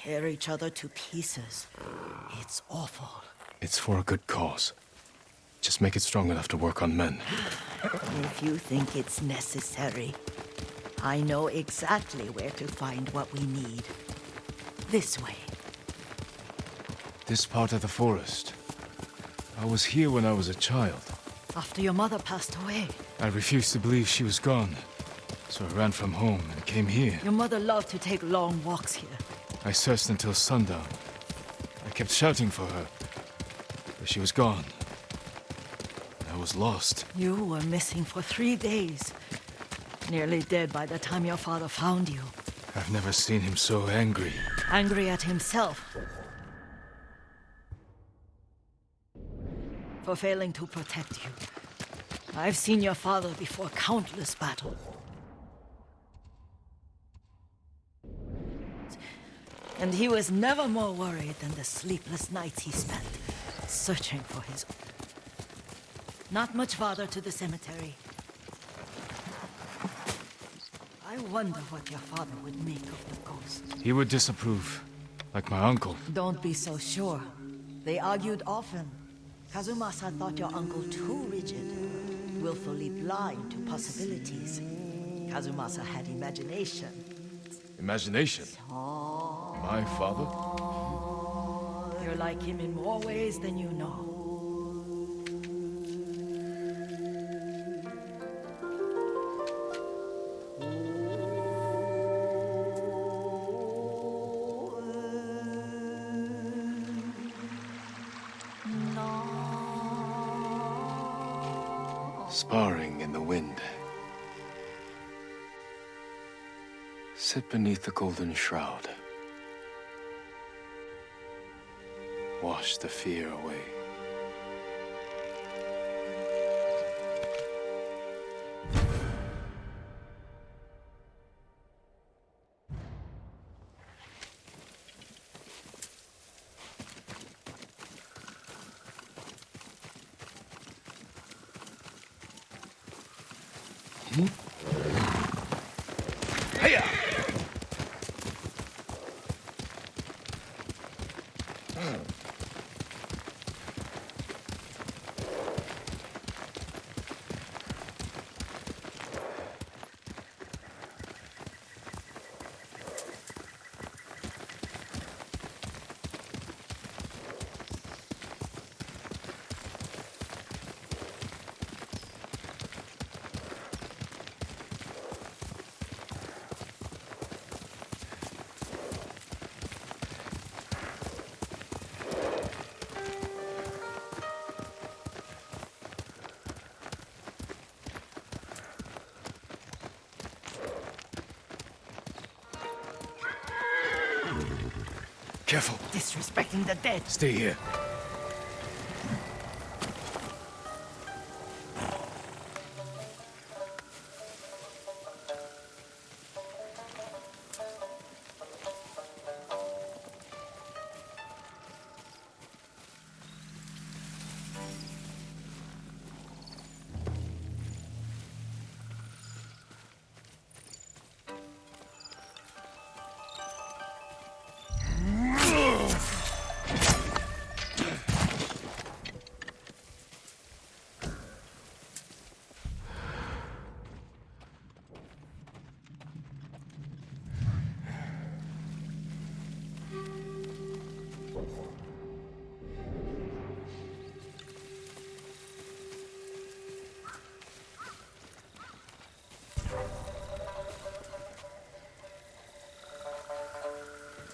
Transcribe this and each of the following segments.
tear each other to pieces. It's awful. It's for a good cause. Just make it strong enough to work on men. If you think it's necessary, I know exactly where to find what we need. This way. This part of the forest. I was here when I was a child. After your mother passed away. I refused to believe she was gone. So I ran from home and came here. Your mother loved to take long walks here. I searched until sundown. I kept shouting for her. But she was gone. I was lost. You were missing for 3 days. Nearly dead by the time your father found you. I've never seen him so angry. Angry at himself. For failing to protect you. I've seen your father before countless battles. And he was never more worried than the sleepless nights he spent searching for his... Not much farther to the cemetery. I wonder what your father would make of the ghost. He would disapprove, like my uncle. Don't be so sure. They argued often. Kazumasa thought your uncle too rigid, willfully blind to possibilities. Kazumasa had imagination. Imagination? My father? You're like him in more ways than you know. Sparring in the wind. Sit beneath the golden shroud. Wash the fear away. Hiya! Careful. Disrespecting the dead. Stay here.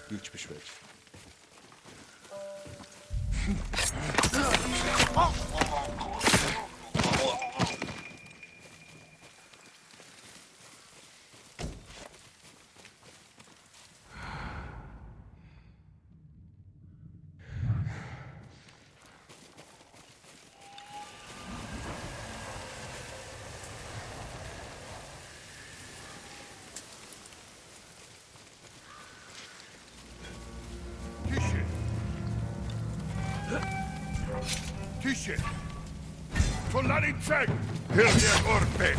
Geçmiş belki. Ciszy! Soldaty trzech! Hilnie orpy!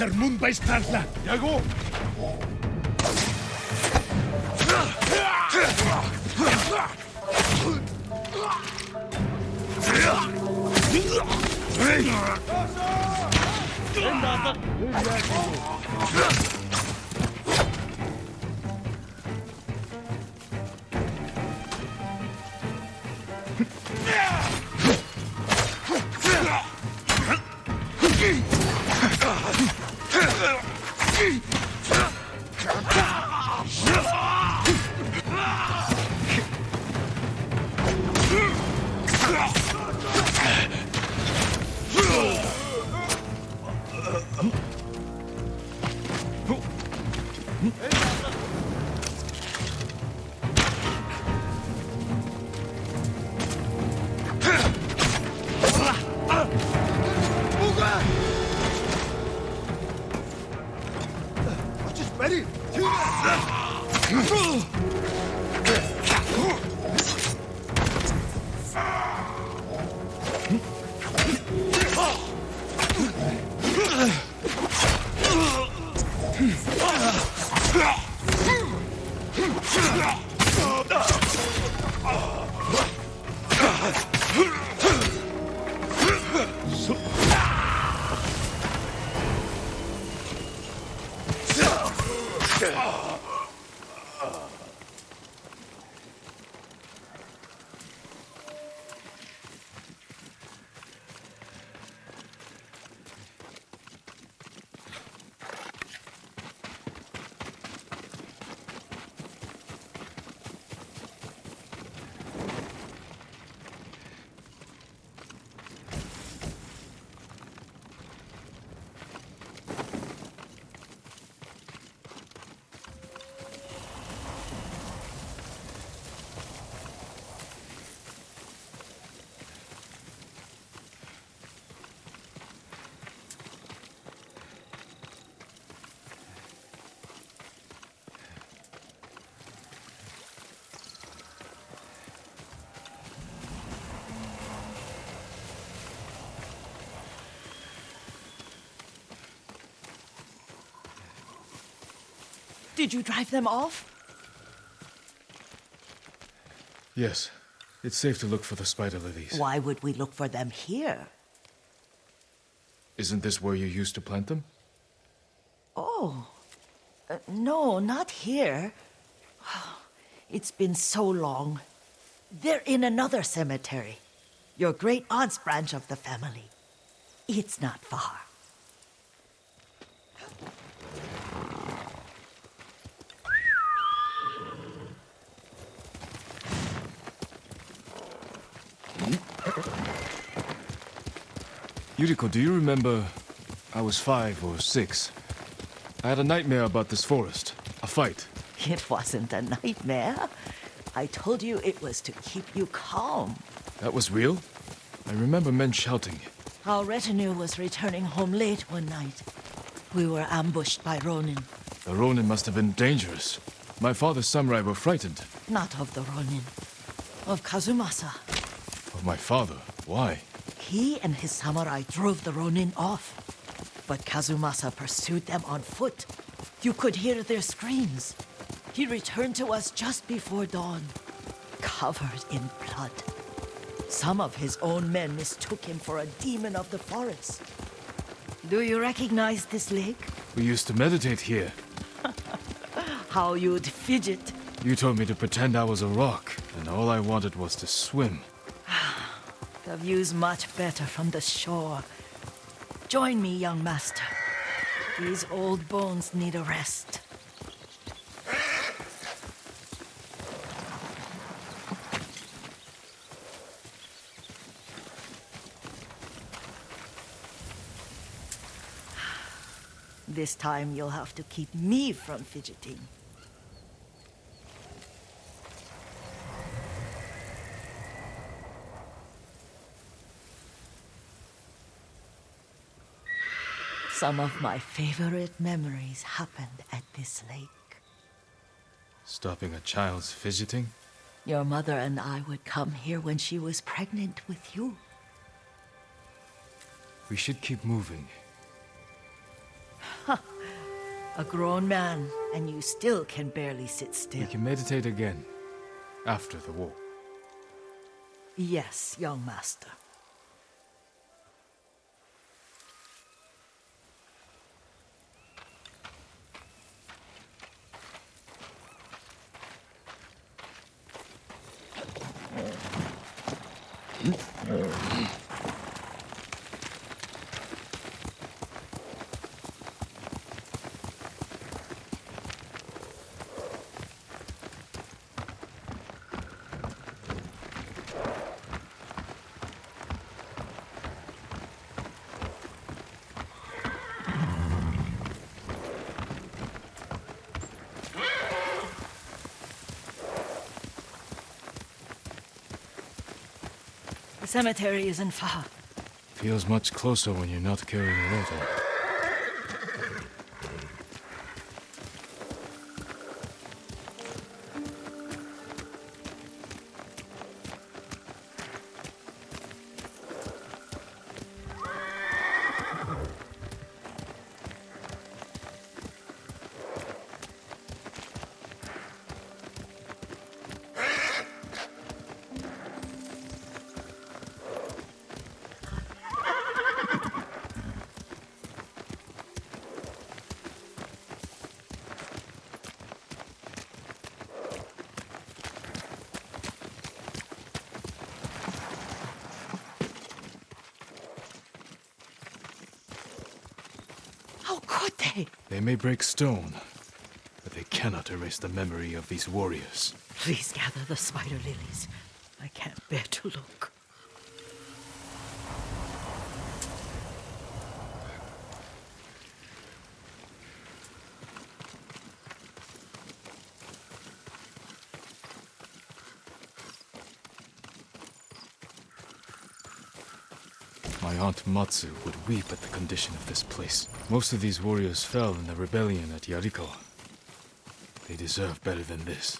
Termun Baistarla! Yago! Did you drive them off? Yes. It's safe to look for the spider lilies. Why would we look for them here? Isn't this where you used to plant them? Oh. No, not here. It's been so long. They're in another cemetery. Your great aunt's branch of the family. It's not far. Yuriko, do you remember? I was 5 or 6. I had a nightmare about this forest. A fight. It wasn't a nightmare. I told you it was to keep you calm. That was real? I remember men shouting. Our retinue was returning home late one night. We were ambushed by Ronin. The Ronin must have been dangerous. My father's samurai were frightened. Not of the Ronin. Of Kazumasa. Of my father? Why? He and his samurai drove the Ronin off. But Kazumasa pursued them on foot. You could hear their screams. He returned to us just before dawn, covered in blood. Some of his own men mistook him for a demon of the forest. Do you recognize this lake? We used to meditate here. How you'd fidget. You told me to pretend I was a rock, and all I wanted was to swim. The view's much better from the shore. Join me, young master. These old bones need a rest. This time you'll have to keep me from fidgeting. Some of my favorite memories happened at this lake. Stopping a child's fidgeting? Your mother and I would come here when she was pregnant with you. We should keep moving. A grown man, and you still can barely sit still. We can meditate again. After the war. Yes, young master. The cemetery isn't far. Feels much closer when you're not carrying a load. How could they? They may break stone, but they cannot erase the memory of these warriors. Please gather the spider lilies. I can't bear to look. My aunt Matsu would weep at the condition of this place. Most of these warriors fell in the rebellion at Yuriko. They deserve better than this.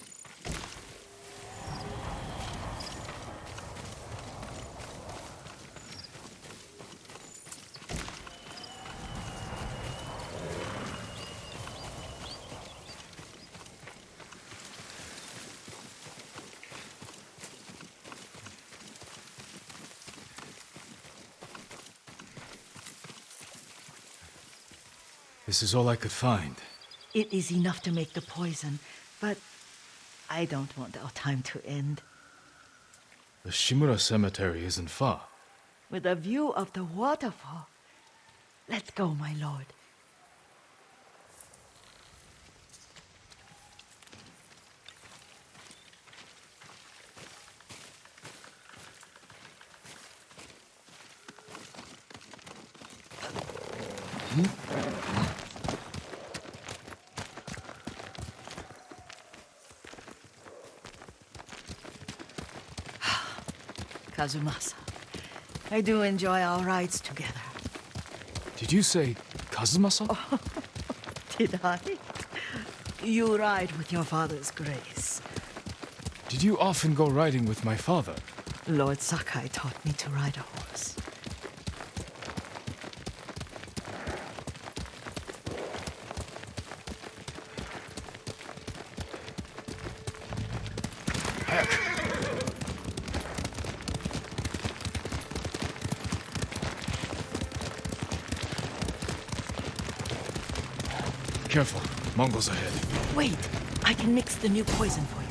This is all I could find. It is enough to make the poison, but I don't want our time to end. The Shimura Cemetery isn't far. With a view of the waterfall. Let's go, my lord. Kazumasa, I do enjoy our rides together. Did you say Kazumasa? Oh, did I? You ride with your father's grace. Did you often go riding with my father? Lord Sakai taught me to ride a horse. Careful, Mongols ahead. Wait, I can mix the new poison for you.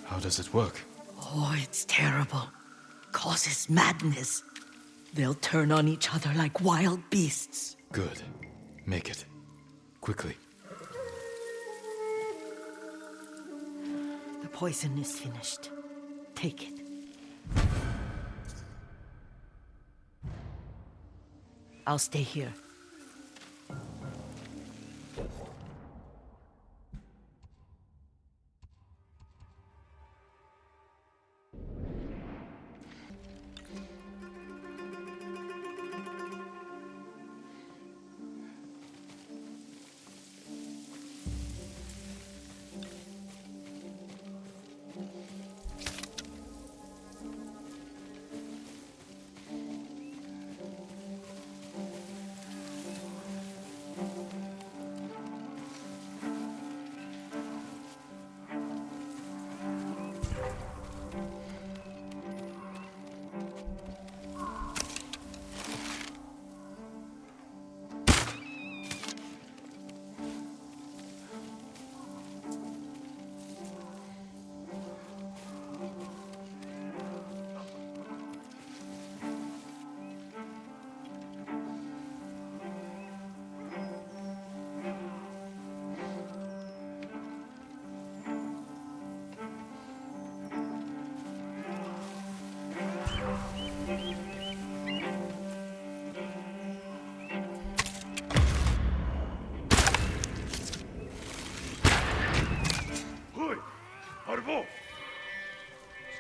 How does it work? Oh, it's terrible. Causes madness. They'll turn on each other like wild beasts. Good. Make it. Quickly. The poison is finished. Take it. I'll stay here.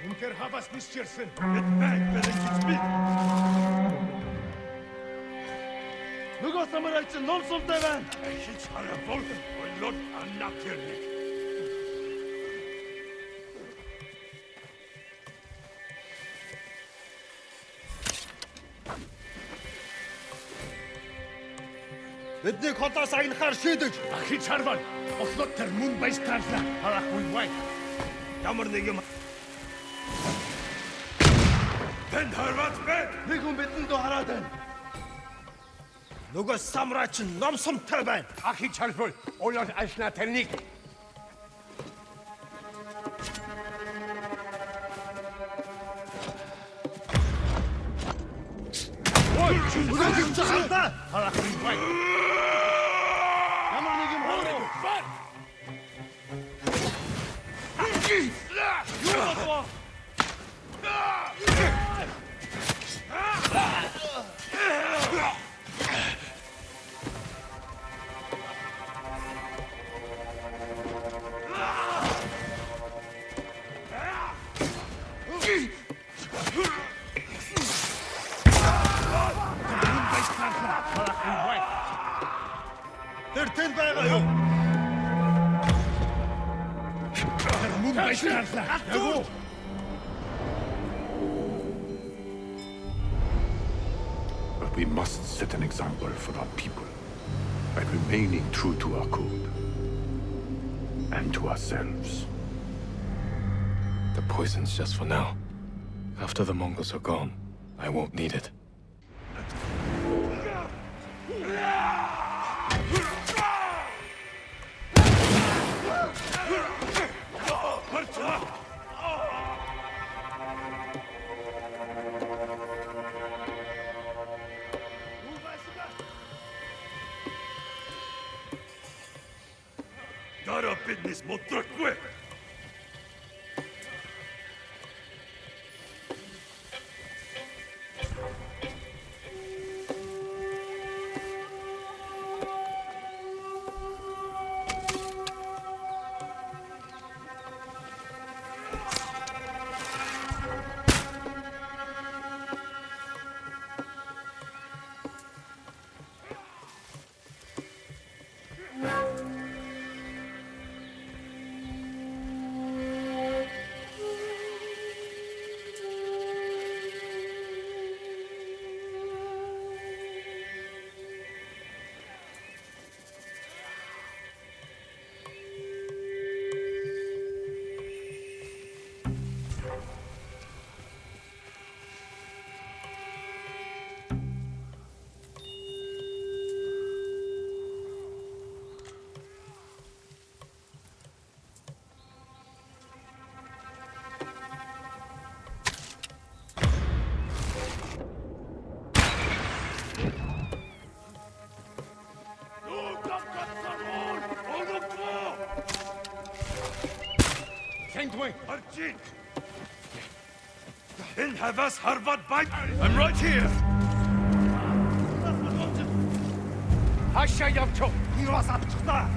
Sunker havas mischersen. TheBragg belekits mit. Nugo samurai'chin nonsum devan. Hiç harabol oylot anakirnik. Бидний хотоос аянахаар шийдэж. Ахиж харвал. Ослот тэр мөн байж таарлаа. Харахгүй бай. Ямар нэг юм. Тэнд харваад бай. Нэг хүн бидэнд хараад байна. Нөгөө самурайч номсомтой байна. Ахиж харвал. Ойлоо ашна тэрнийг. Ой, үгүй чахалта. Харахгүй бай. Ямар нэг юм хоороо. Юу Тэр тэн байгаа юу? Тэр мөн байж таарлаа. Ягуу. But we must set an example for our people by remaining true to our code and to ourselves. The poison's just for now. After the Mongols are gone, I won't need it. business, motherfucker! Arjit! In Havas Harvad Bite! I'm right here! Haşa yapço! Hiras atçıkta!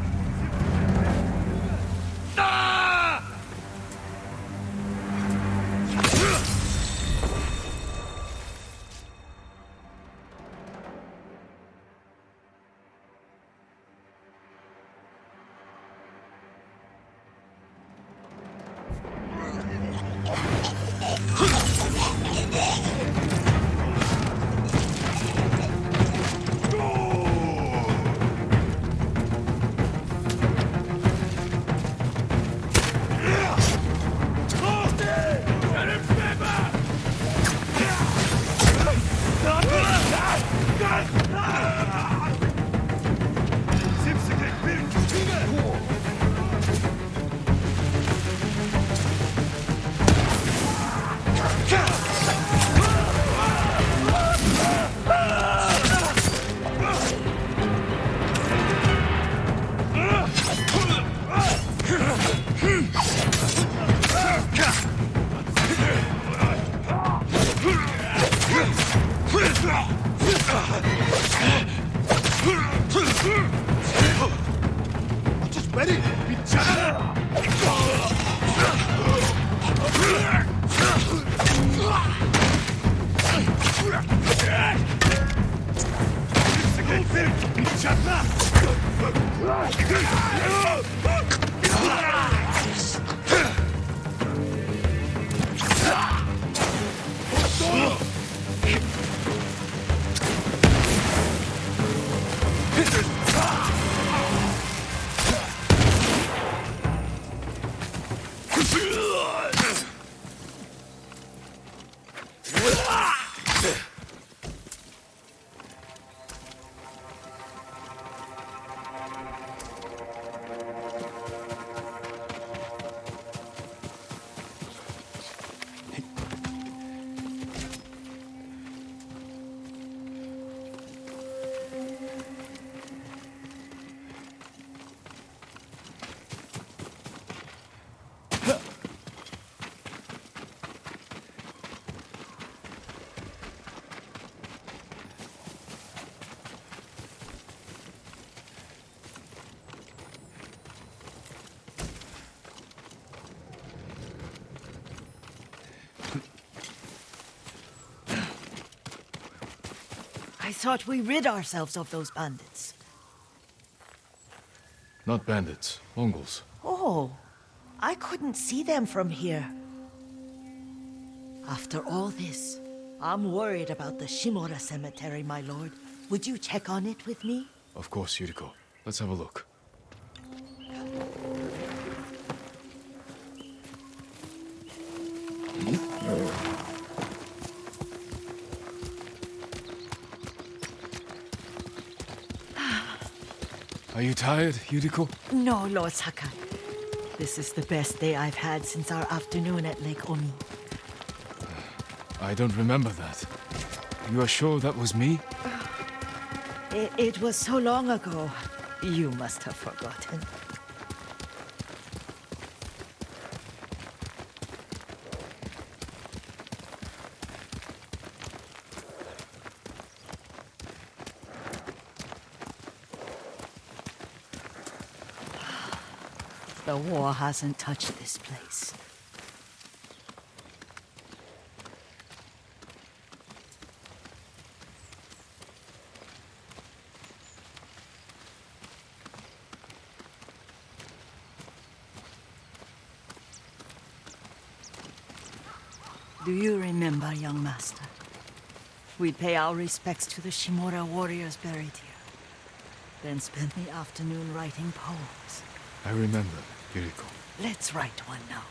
I thought we rid ourselves of those bandits. Not bandits, Mongols. Oh, I couldn't see them from here. After all this, I'm worried about the Shimura cemetery, my lord. Would you check on it with me? Of course, Yuriko. Let's have a look. Are you tired, Yuriko? No, Lord Sakai. This is the best day I've had since our afternoon at Lake Omi. I don't remember that. You are sure that was me? It was so long ago. You must have forgotten. The war hasn't touched this place. Do you remember, young master? We'd pay our respects to the Shimura warriors buried here, then spend the afternoon writing poems. I remember, Yuriko. Let's write one now.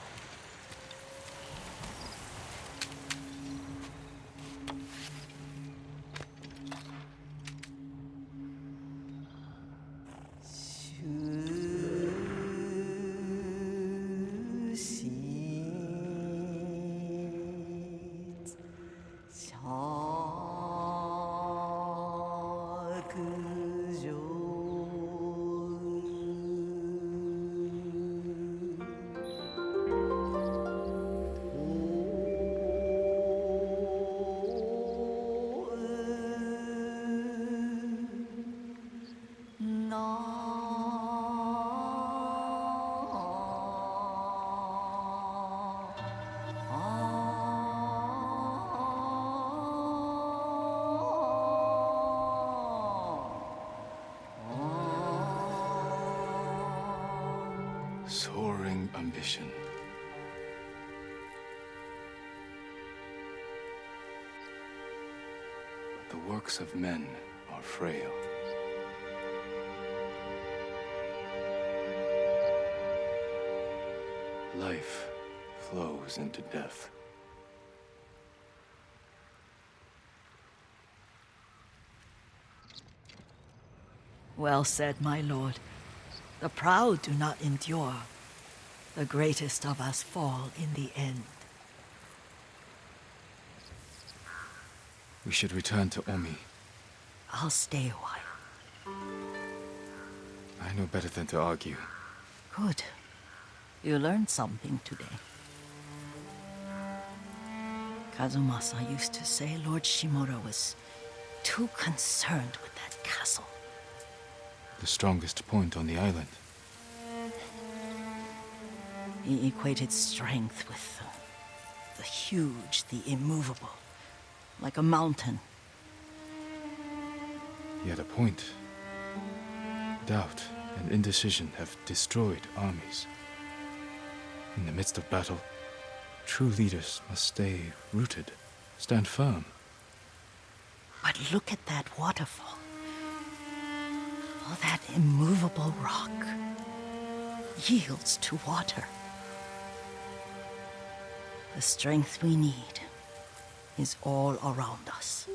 Soaring ambition. But the works of men are frail. Life flows into death. Well said, my lord. The proud do not endure. The greatest of us fall in the end. We should return to Omi. I'll stay a while. I know better than to argue. Good. You learned something today. Kazumasa used to say Lord Shimura was too concerned with that castle. The strongest point on the island. He equated strength with the huge, the immovable, like a mountain. Yet a point. Doubt and indecision have destroyed armies. In the midst of battle, true leaders must stay rooted, stand firm. But look at that waterfall. All that immovable rock yields to water. The strength we need is all around us.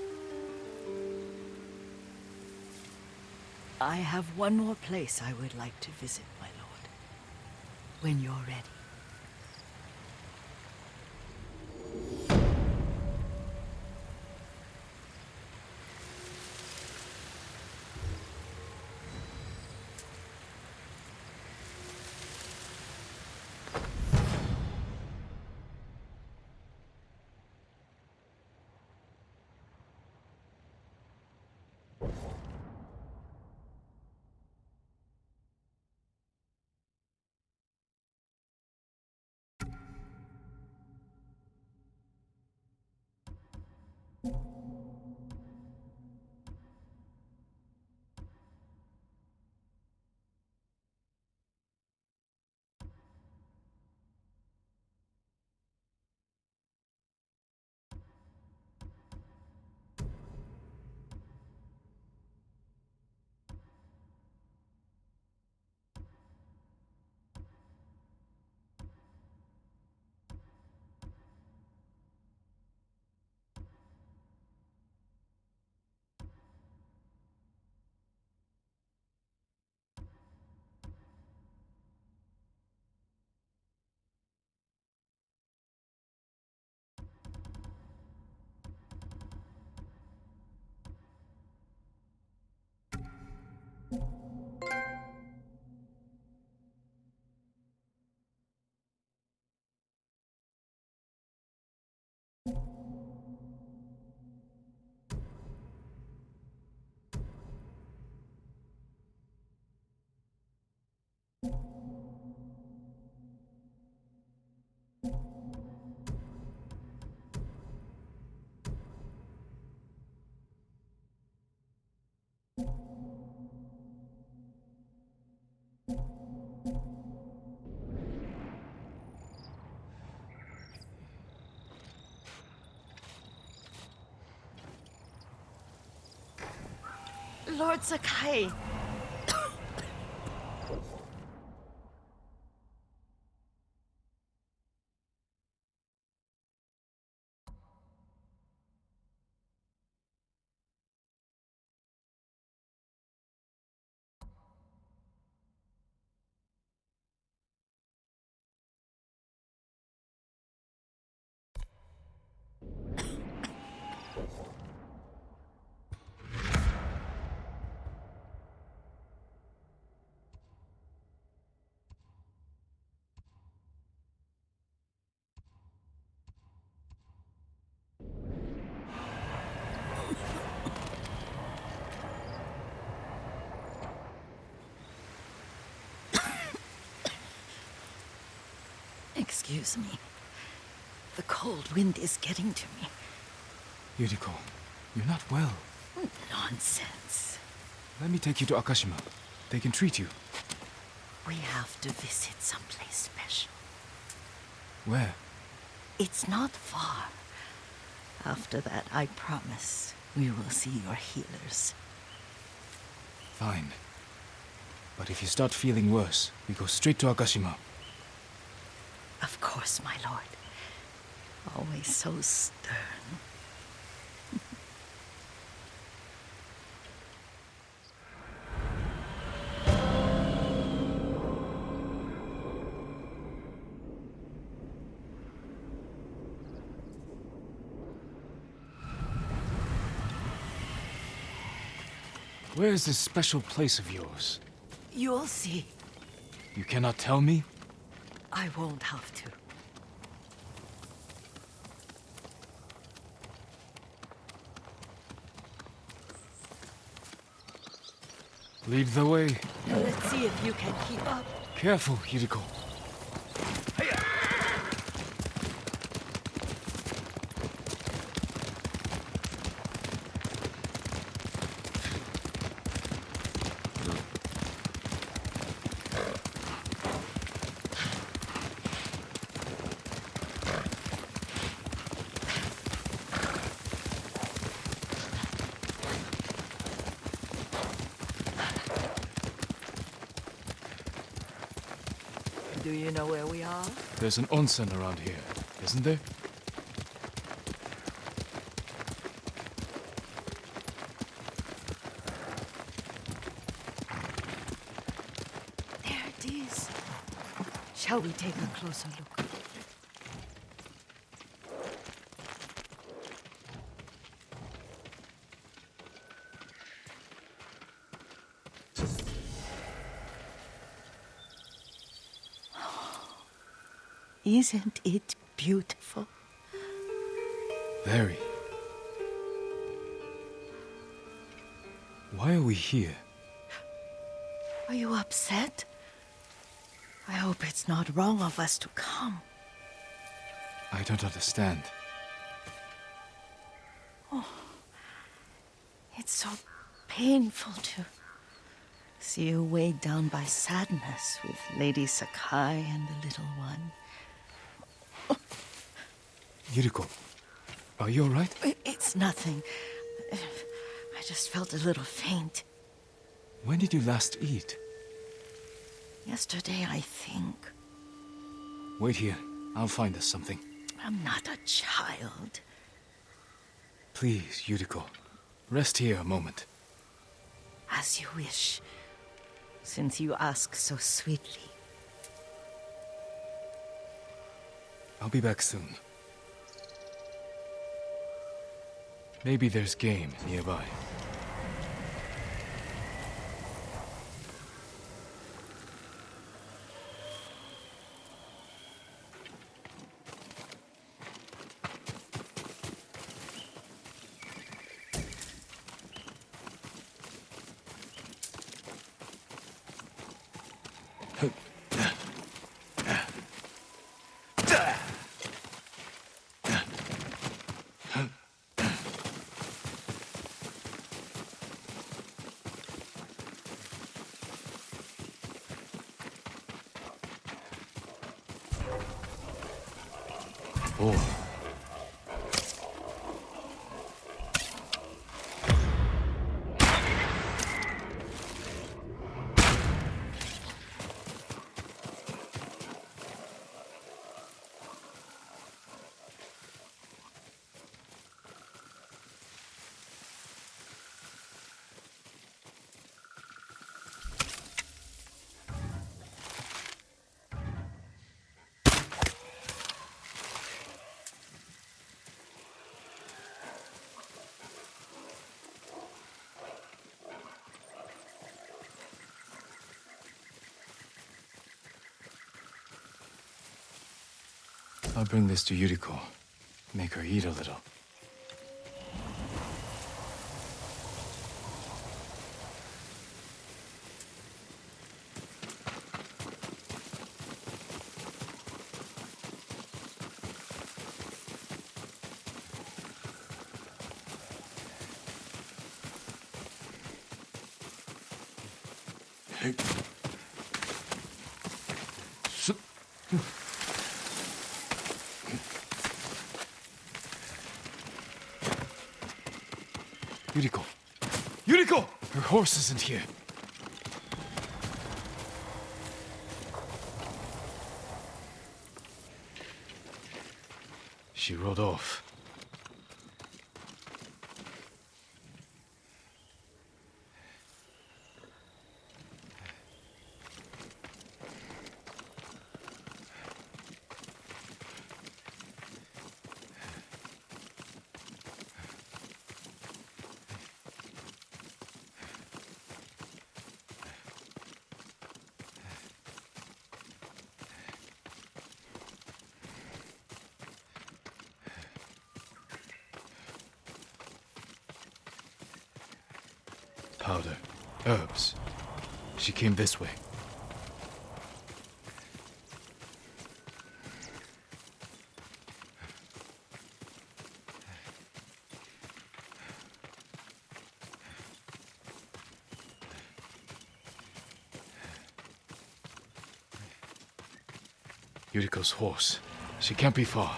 I have one more place I would like to visit, my lord. When you're ready. Lord Sakai. Excuse me. The cold wind is getting to me. Yuriko, you're not well. Nonsense. Let me take you to Akashima. They can treat you. We have to visit someplace special. Where? It's not far. After that, I promise, we will see your healers. Fine. But if you start feeling worse, we go straight to Akashima. Of course, my lord. Always so stern. Where is this special place of yours? You'll see. You cannot tell me? I won't have to. Lead the way. Let's see if you can keep up. Careful, Yuriko. Do you know where we are? There's an onsen around here, isn't there? There it is. Shall we take a closer look? Isn't it beautiful? Very. Why are we here? Are you upset? I hope it's not wrong of us to come. I don't understand. It's so painful to see you weighed down by sadness with Lady Sakai and the little one. Yuriko, are you alright? It's nothing. I just felt a little faint. When did you last eat? Yesterday, I think. Wait here. I'll find us something. I'm not a child. Please, Yuriko. Rest here a moment. As you wish, since you ask so sweetly. I'll be back soon. Maybe there's game nearby. Oh. I'll bring this to Yuriko. Make her eat a little. Yuriko! Yuriko! Her horse isn't here. She rode off. Powder. Herbs. She came this way. Yuriko's horse. She can't be far.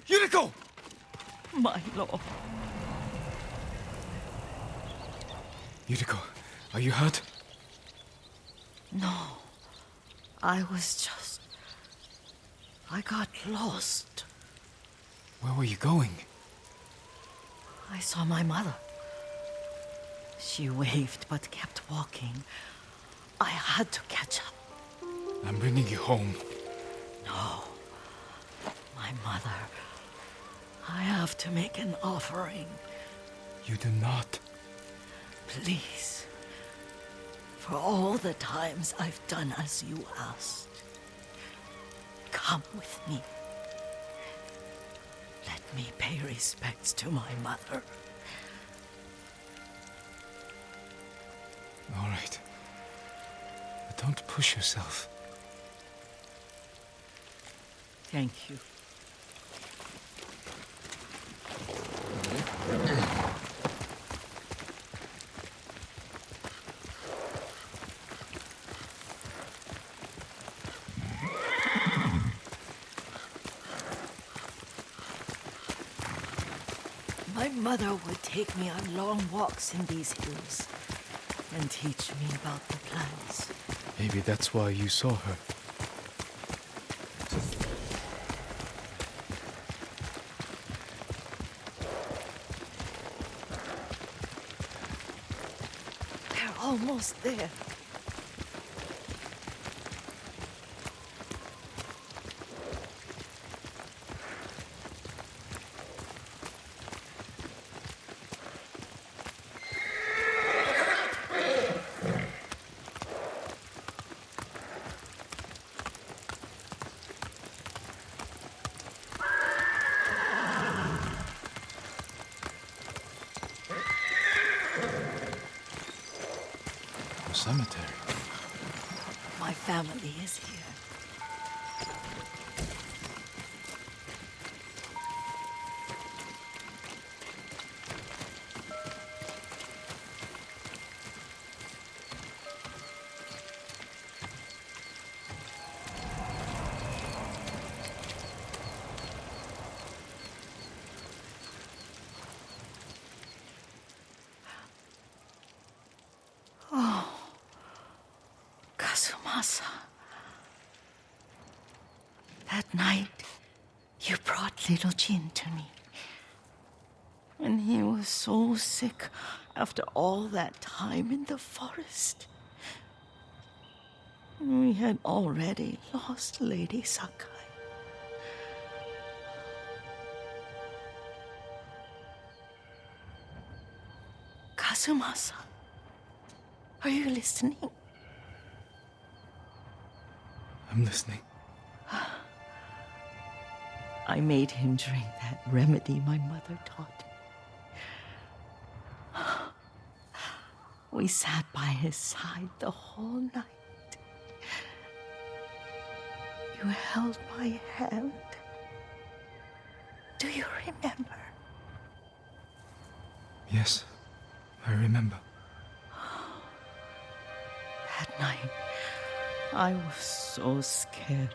Yuriko! My lord. Yuriko, are you hurt? No. I got lost. Where were you going? I saw my mother. She waved but kept walking. I had to catch up. I'm bringing you home. No. My mother. I have to make an offering. You do not. Please. For all the times I've done as you asked. Come with me. Let me pay respects to my mother. All right. But don't push yourself. Thank you. My mother would take me on long walks in these hills and teach me about the plants. Maybe that's why you saw her. They're almost there. Cemetery. My family is here. That night, You brought little Jin to me. And he was so sick after all that time in the forest. We had already lost Lady Sakai. Kazumasa, are you listening? I'm listening. I made him drink that remedy my mother taught me. We sat by his side the whole night. You held my hand. Do you remember? Yes, I remember. That night, I was so scared,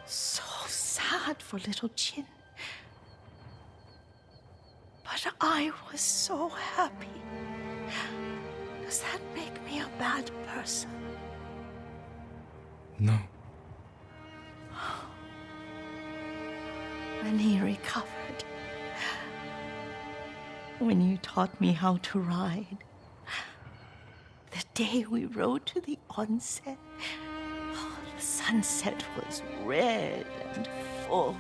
so sad for little Jin. But I was so happy. Does that make me a bad person? No. When he recovered, when you taught me how to ride, the day we rode to the onsen, oh, the sunset was red and full.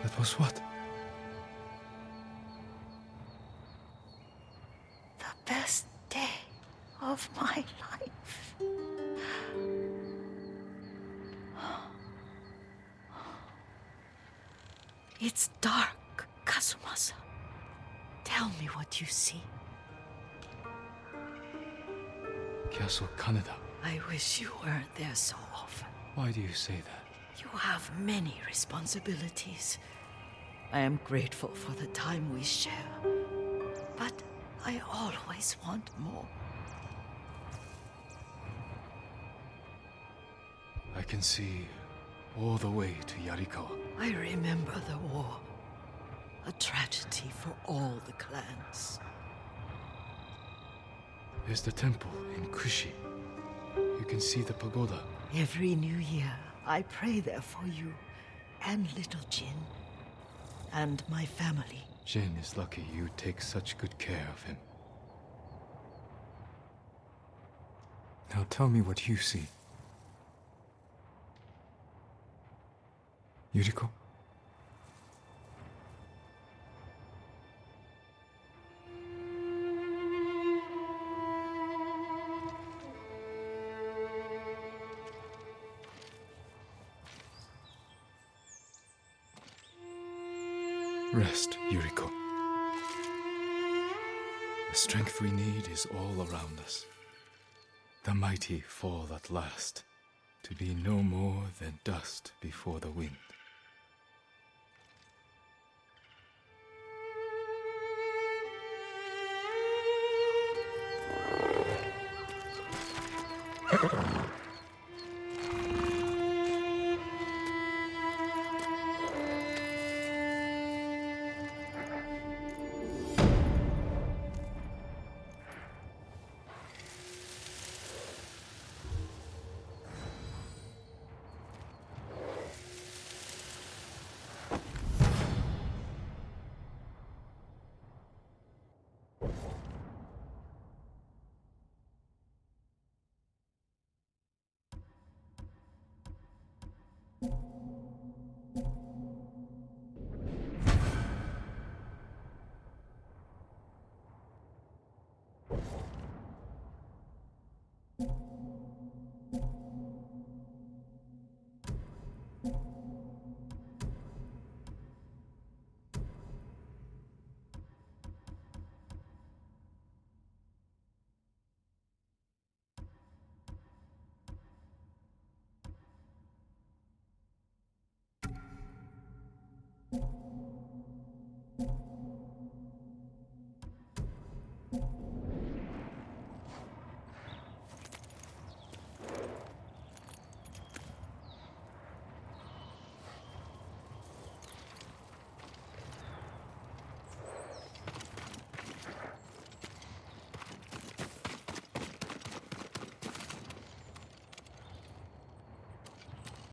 That was what? The best day of my life. It's dark, Kazumasa. Tell me what you see. Castle Kaneda. I wish you weren't there so often. Why do you say that? You have many responsibilities. I am grateful for the time we share, but I always want more. I can see all the way to Yuriko. I remember the war, a tragedy for all the clans. There's the temple in Kushi. You can see the pagoda. Every new year, I pray there for you and little Jin and my family. Jin is lucky you take such good care of him. Now tell me what you see. Yuriko? Rest, Yuriko. The strength we need is all around us. The mighty fall at last, to be no more than dust before the wind.